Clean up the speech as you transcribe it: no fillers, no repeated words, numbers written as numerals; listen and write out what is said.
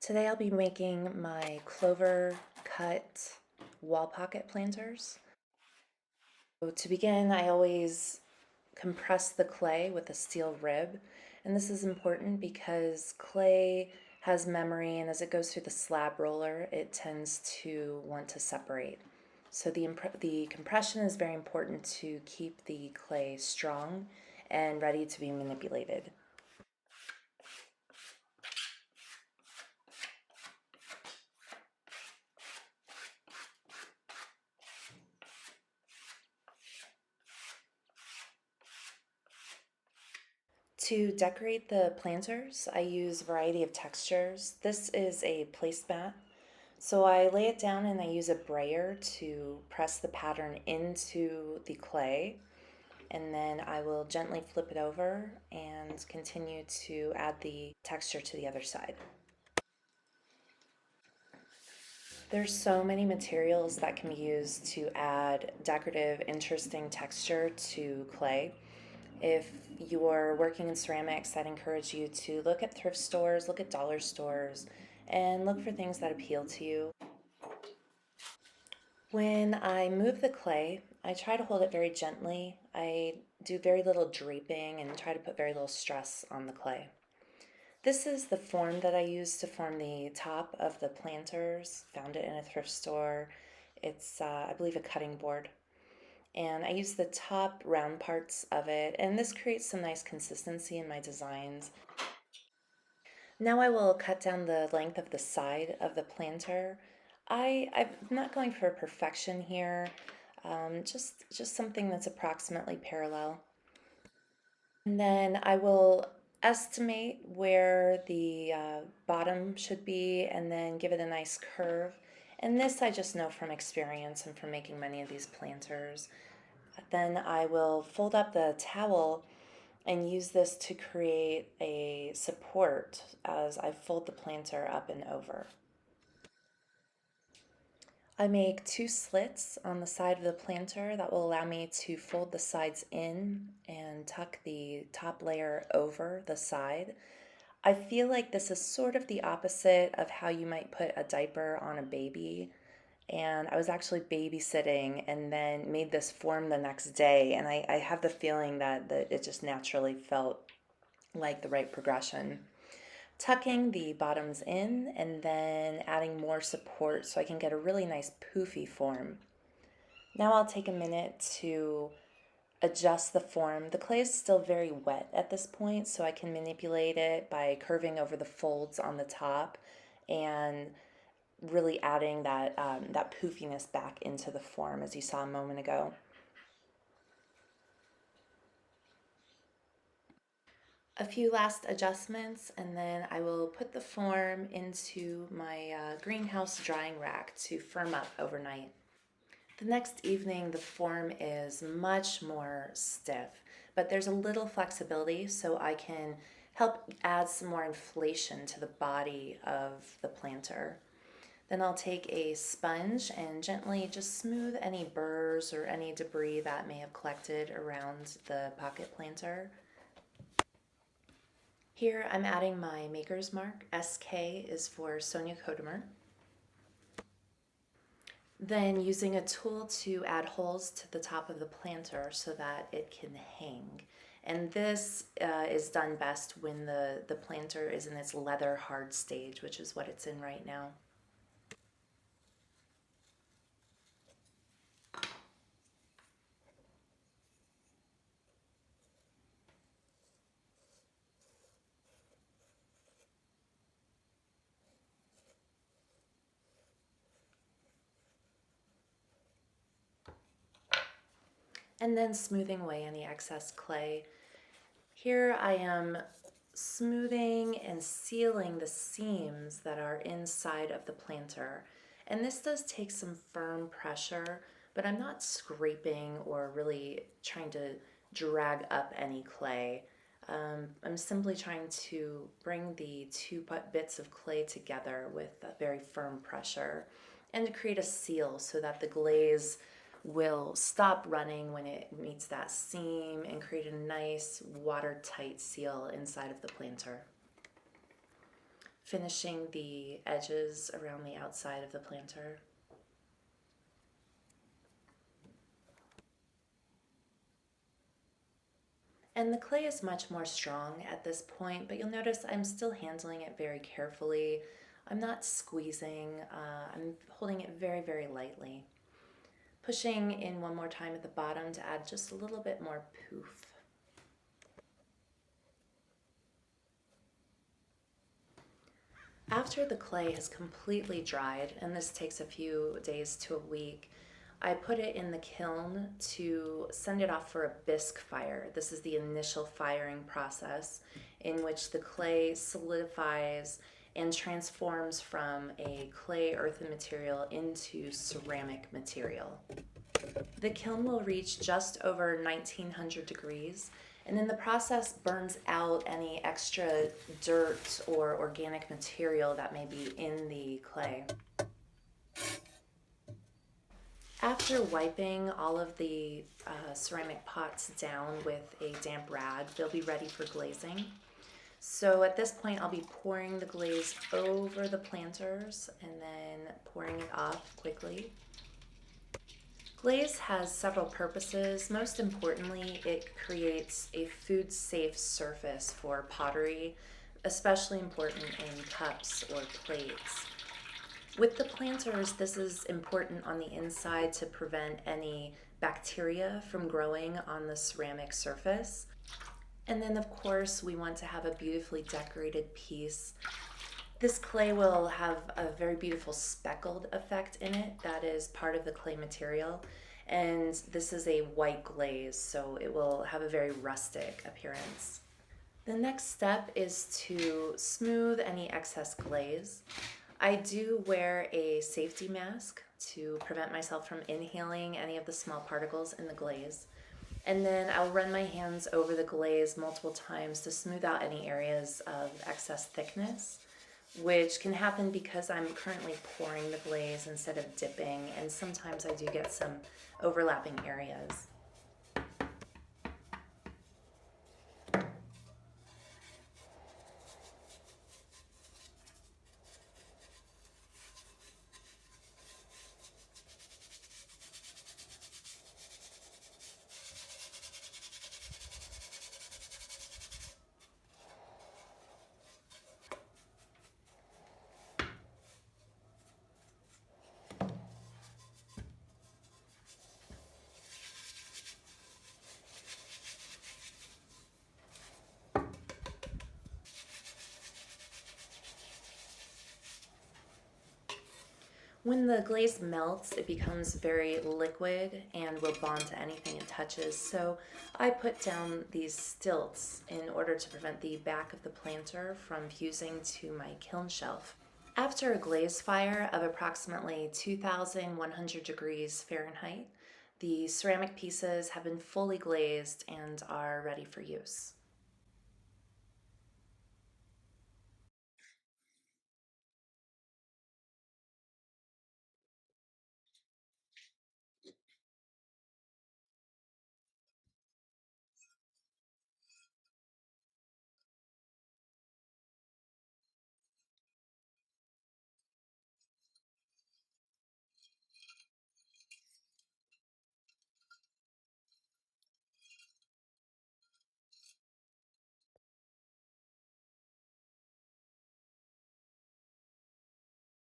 Today I'll be making my clover cut wall pocket planters. So to begin, I always compress the clay with a steel rib, and this is important because clay has memory, and as it goes through the slab roller, it tends to want to separate. So the compression is very important to keep the clay strong and ready to be manipulated. To decorate the planters, I use a variety of textures. This is a placemat. So I lay it down and I use a brayer to press the pattern into the clay. And then I will gently flip it over and continue to add the texture to the other side. There's so many materials that can be used to add decorative, interesting texture to clay. If you're working in ceramics, I'd encourage you to look at thrift stores, look at dollar stores, and look for things that appeal to you. When I move the clay, I try to hold it very gently. I do very little draping and try to put very little stress on the clay. This is the form that I use to form the top of the planters. Found it in a thrift store. It's, I believe, a cutting board. And I use the top round parts of it, and this creates some nice consistency in my designs. Now I will cut down the length of the side of the planter. I'm not going for perfection here, just something that's approximately parallel. And then I will estimate where the bottom should be and then give it a nice curve. And this I just know from experience and from making many of these planters. Then I will fold up the towel and use this to create a support as I fold the planter up and over. I make 2 slits on the side of the planter that will allow me to fold the sides in and tuck the top layer over the side. I feel like this is sort of the opposite of how you might put a diaper on a baby. And I was actually babysitting and then made this form the next day. And I have the feeling that it just naturally felt like the right progression. Tucking the bottoms in and then adding more support so I can get a really nice poofy form. Now I'll take a minute to adjust the form. The clay is still very wet at this point, so I can manipulate it by curving over the folds on the top and really adding that poofiness back into the form as you saw a moment ago. A few last adjustments and then I will put the form into my greenhouse drying rack to firm up overnight. The next evening the form is much more stiff, but there's a little flexibility so I can help add some more inflation to the body of the planter. Then I'll take a sponge and gently just smooth any burrs or any debris that may have collected around the pocket planter. Here I'm adding my maker's mark. SK is for Sonia Kodemer. Then using a tool to add holes to the top of the planter so that it can hang. And this is done best when the planter is in its leather hard stage, which is what it's in right now. And then smoothing away any excess clay. Here I am smoothing and sealing the seams that are inside of the planter. And this does take some firm pressure, but I'm not scraping or really trying to drag up any clay. I'm simply trying to bring the two bits of clay together with a very firm pressure and to create a seal so that the glaze will stop running when it meets that seam and create a nice watertight seal inside of the planter. finishing the edges around the outside of the planter. And the clay is much more strong at this point, but you'll notice I'm still handling it very carefully. I'm not squeezing, I'm holding it very, very lightly. Pushing in one more time at the bottom to add just a little bit more poof. After the clay has completely dried, and this takes a few days to a week, I put it in the kiln to send it off for a bisque fire. This is the initial firing process in which the clay solidifies and transforms from a clay earthen material into ceramic material. The kiln will reach just over 1900 degrees, and in the process burns out any extra dirt or organic material that may be in the clay. After wiping all of the ceramic pots down with a damp rag, they'll be ready for glazing. So at this point, I'll be pouring the glaze over the planters and then pouring it off quickly. Glaze has several purposes. Most importantly, it creates a food-safe surface for pottery, especially important in cups or plates. With the planters, this is important on the inside to prevent any bacteria from growing on the ceramic surface. And then, of course, we want to have a beautifully decorated piece. This clay will have a very beautiful speckled effect in it. That is part of the clay material. And this is a white glaze, so it will have a very rustic appearance. The next step is to smooth any excess glaze. I do wear a safety mask to prevent myself from inhaling any of the small particles in the glaze. And then I'll run my hands over the glaze multiple times to smooth out any areas of excess thickness, which can happen because I'm currently pouring the glaze instead of dipping, and sometimes I do get some overlapping areas. When the glaze melts, it becomes very liquid and will bond to anything it touches. So I put down these stilts in order to prevent the back of the planter from fusing to my kiln shelf. After a glaze fire of approximately 2100 degrees Fahrenheit, the ceramic pieces have been fully glazed and are ready for use.